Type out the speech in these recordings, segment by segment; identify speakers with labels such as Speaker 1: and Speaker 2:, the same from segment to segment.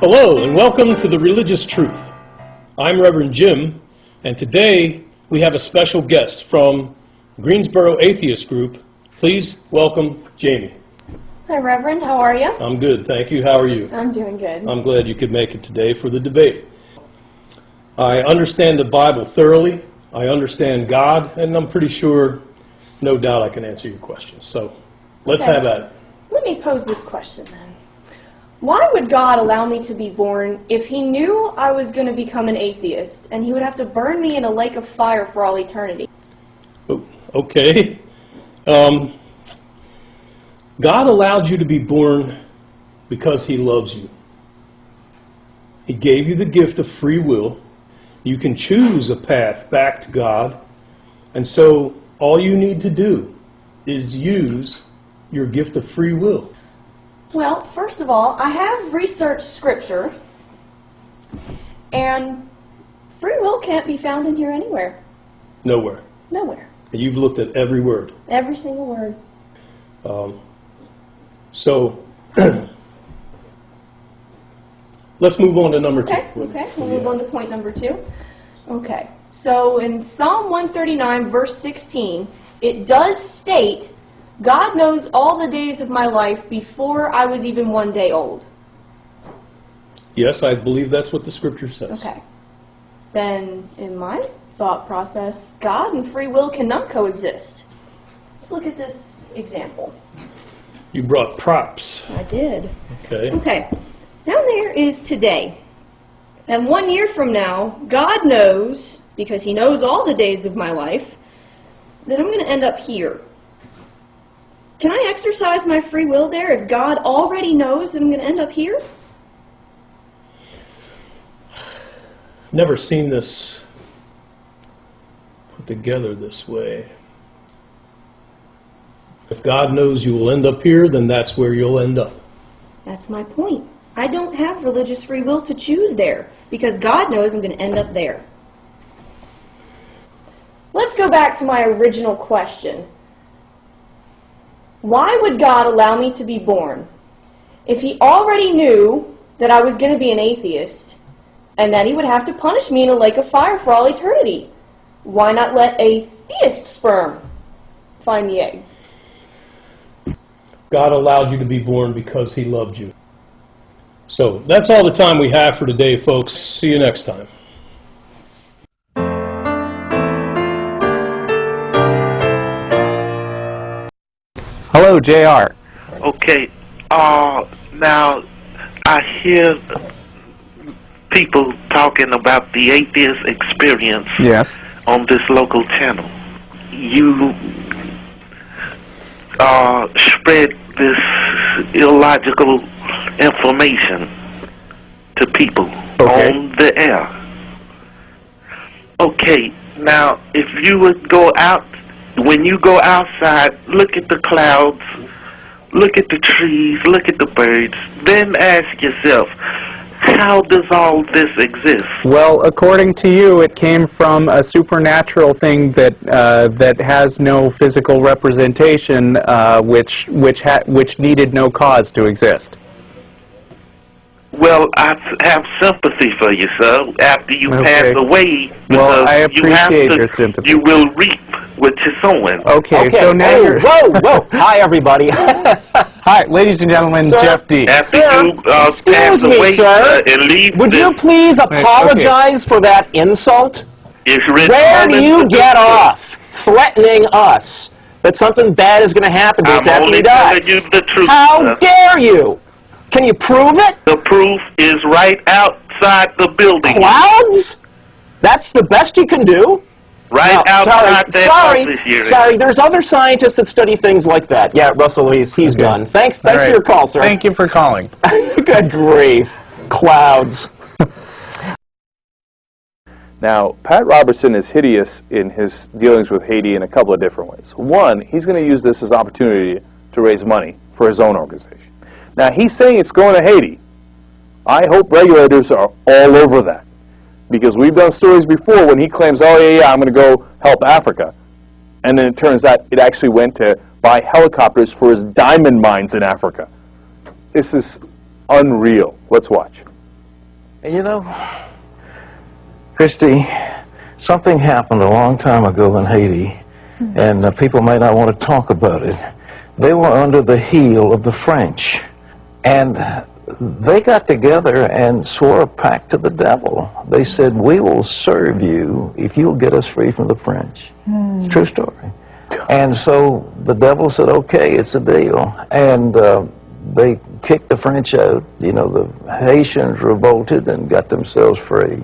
Speaker 1: Hello and welcome to The Religious Truth. I'm Reverend Jim, and today we have a special guest from Greensboro Atheist Group. Please welcome Jamie.
Speaker 2: Hi Reverend, how are you?
Speaker 1: I'm good, thank you. How are you?
Speaker 2: I'm doing good.
Speaker 1: I'm glad you could make it today for the debate. I understand the Bible thoroughly, I understand God, and I'm pretty sure, no doubt, I can answer your questions. So let's have at it.
Speaker 2: Let me pose this question then. Why would God allow me to be born if he knew I was going to become an atheist and he would have to burn me in a lake of fire for all eternity?
Speaker 1: Okay. God allowed you to be born because he loves you. He gave you the gift of free will. You can choose a path back to God. And so all you need to do is use your gift of free will.
Speaker 2: Well, first of all, I have researched Scripture, and free will can't be found in here anywhere.
Speaker 1: Nowhere.
Speaker 2: Nowhere.
Speaker 1: And you've looked at every word.
Speaker 2: Every single word.
Speaker 1: So let's move on to number two.
Speaker 2: Okay, we'll move on to point number 2. Okay, so in Psalm 139, verse 16, it does state, God knows all the days of my life before I was even 1 day old.
Speaker 1: Yes, I believe that's what the scripture says.
Speaker 2: Okay. Then, in my thought process, God and free will cannot coexist. Let's look at this example.
Speaker 1: You brought props.
Speaker 2: I did.
Speaker 1: Okay.
Speaker 2: Okay. Down there is today. And 1 year from now, God knows, because he knows all the days of my life, that I'm going to end up here. Can I exercise my free will there if God already knows that I'm going to end up here?
Speaker 1: Never seen this put together this way. If God knows you will end up here, then that's where you'll end up.
Speaker 2: That's my point. I don't have religious free will to choose there, because God knows I'm going to end up there. Let's go back to my original question. Why would God allow me to be born if he already knew that I was going to be an atheist and that he would have to punish me in a lake of fire for all eternity? Why not let a theist sperm find the egg?
Speaker 1: God allowed you to be born because he loved you. So that's all the time we have for today, folks. See you next time.
Speaker 3: Hello, JR.
Speaker 4: Okay, now I hear people talking about the atheist experience
Speaker 3: Yes.
Speaker 4: on this local channel. You spread this illogical information to people on the air. Okay, now if you would go out, when you go outside, look at the clouds, look at the trees, look at the birds, then ask yourself, how does all this exist?
Speaker 3: Well, according to you, it came from a supernatural thing that that has no physical representation, which needed no cause to exist.
Speaker 4: Well, I have sympathy for you, sir. After you pass away,
Speaker 3: well, I appreciate
Speaker 4: you
Speaker 3: your sympathy.
Speaker 4: You will reap what you're sowing.
Speaker 3: Okay, so now you're...
Speaker 5: Whoa! Hi, everybody.
Speaker 3: Hi, ladies and gentlemen,
Speaker 5: Sir,
Speaker 3: Jeff D.
Speaker 4: After
Speaker 5: Sir,
Speaker 4: you pass
Speaker 5: excuse me,
Speaker 4: away
Speaker 5: sir.
Speaker 4: and leave
Speaker 5: Would you please apologize for that insult? Where do you get off threatening us that something bad is going to happen to us
Speaker 4: I'm
Speaker 5: after
Speaker 4: only
Speaker 5: we die?
Speaker 4: telling you the truth,
Speaker 5: How
Speaker 4: sir.
Speaker 5: dare you? Can you prove it?
Speaker 4: The proof is right outside the building.
Speaker 5: Clouds? That's the best you can do?
Speaker 4: Right
Speaker 5: No,
Speaker 4: outside that office here.
Speaker 5: sorry, there's other scientists that study things like that. Yeah, Russell, he's done. Thanks for your call, sir.
Speaker 3: Thank you for calling.
Speaker 5: Good grief. Clouds.
Speaker 6: Now, Pat Robertson is hideous in his dealings with Haiti in a couple of different ways. One, he's going to use this as an opportunity to raise money for his own organization. Now, he's saying it's going to Haiti. I hope regulators are all over that, because we've done stories before when he claims, oh, yeah, I'm going to go help Africa. And then it turns out it actually went to buy helicopters for his diamond mines in Africa. This is unreal. Let's watch.
Speaker 7: You know, Christy, something happened a long time ago in Haiti, and people may not want to talk about it. They were under the heel of the French, and they got together and swore a pact to the devil. They said, we will serve you if you'll get us free from the French. It's a true story. And so the devil said, okay, it's a deal. And they kicked the French out. You know, the Haitians revolted and got themselves free.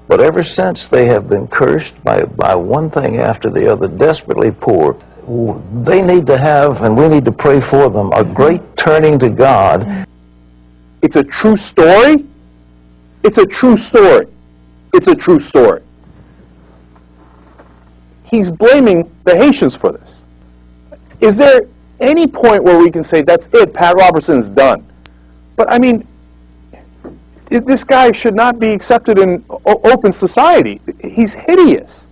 Speaker 7: But ever since, they have been cursed by one thing after the other, desperately poor. They need to have, and we need to pray for them, a great turning to God.
Speaker 6: It's a true story. It's a true story. It's a true story. He's blaming the Haitians for this. Is there any point where we can say, that's it, Pat Robertson's done? But I mean, this guy should not be accepted in open society. He's hideous.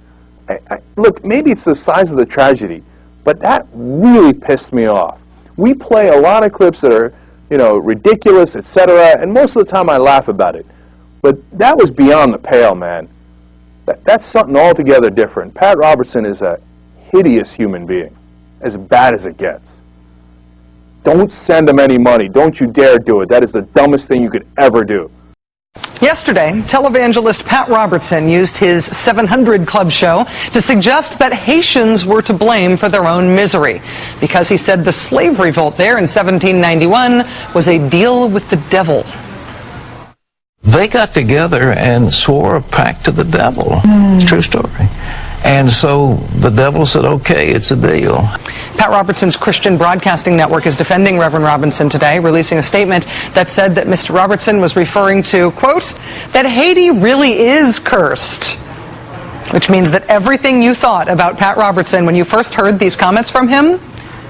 Speaker 6: Look, maybe it's the size of the tragedy, but that really pissed me off. We play a lot of clips that are, you know, ridiculous, etc., and most of the time I laugh about it. But that was beyond the pale, man. That's something altogether different. Pat Robertson is a hideous human being, as bad as it gets. Don't send him any money. Don't you dare do it. That is the dumbest thing you could ever do.
Speaker 8: Yesterday, televangelist Pat Robertson used his 700 Club show to suggest that Haitians were to blame for their own misery, because he said the slave revolt there in 1791 was a deal with the devil.
Speaker 7: They got together and swore a pact to the devil. It's a true story. And so the devil said, okay, it's a deal.
Speaker 8: Pat Robertson's Christian Broadcasting Network is defending Reverend Robinson today, releasing a statement that said that Mr. Robertson was referring to, quote, that Haiti really is cursed. Which means that everything you thought about Pat Robertson when you first heard these comments from him,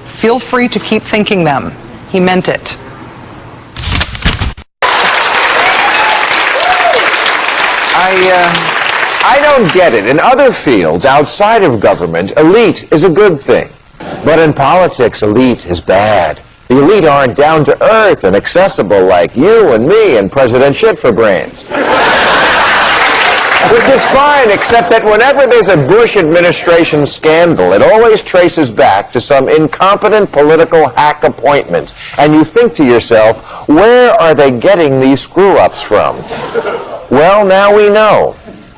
Speaker 8: feel free to keep thinking them. He meant it.
Speaker 9: I don't get it. In other fields outside of government, elite is a good thing. But in politics, elite is bad. The elite aren't down to earth and accessible like you and me and President Shit-for-Brains. Which is fine, except that whenever there's a Bush administration scandal, it always traces back to some incompetent political hack appointment. And you think to yourself, where are they getting these screw-ups from? Well, now we know.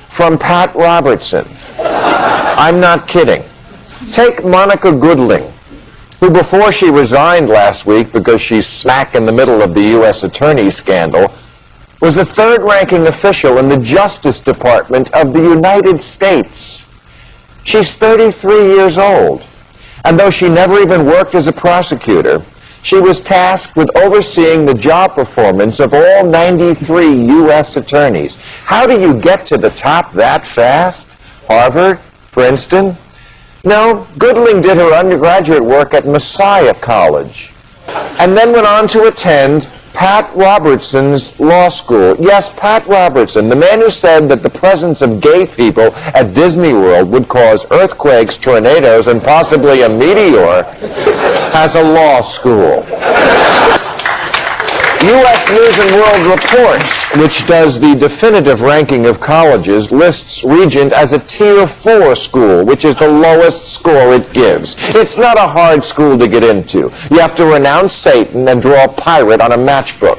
Speaker 9: From Pat Robertson. I'm not kidding. Take Monica Goodling, who before she resigned last week because she's smack in the middle of the U.S. Attorney scandal, was the third-ranking official in the Justice Department of the United States. She's 33 years old, and though she never even worked as a prosecutor, she was tasked with overseeing the job performance of all 93 U.S. attorneys. How do you get to the top that fast? Harvard? Princeton? No, Goodling did her undergraduate work at Messiah College, and then went on to attend Pat Robertson's law school. Yes, Pat Robertson, the man who said that the presence of gay people at Disney World would cause earthquakes, tornadoes, and possibly a meteor, has a law school. U.S. News and World Reports, which does the definitive ranking of colleges, lists Regent as a Tier 4 school, which is the lowest score it gives. It's not a hard school to get into. You have to renounce Satan and draw a pirate on a matchbook.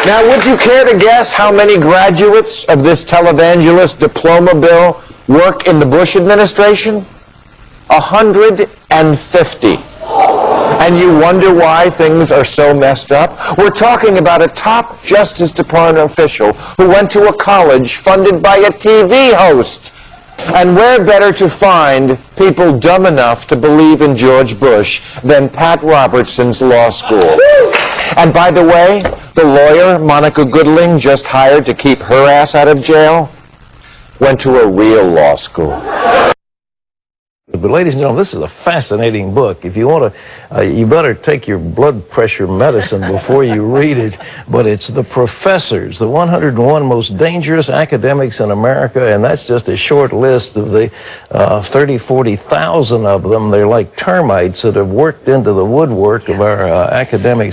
Speaker 9: Now, would you care to guess how many graduates of this televangelist diploma bill work in the Bush administration? 150. And you wonder why things are so messed up? We're talking about a top Justice Department official who went to a college funded by a TV host. And where better to find people dumb enough to believe in George Bush than Pat Robertson's law school? And by the way, the lawyer Monica Goodling just hired to keep her ass out of jail went to a real law school.
Speaker 10: But ladies and gentlemen, this is a fascinating book. If you want to, you better take your blood pressure medicine before you read it. But it's The Professors, the 101 most dangerous academics in America, and that's just a short list of the 40,000 of them. They're like termites that have worked into the woodwork of our academics.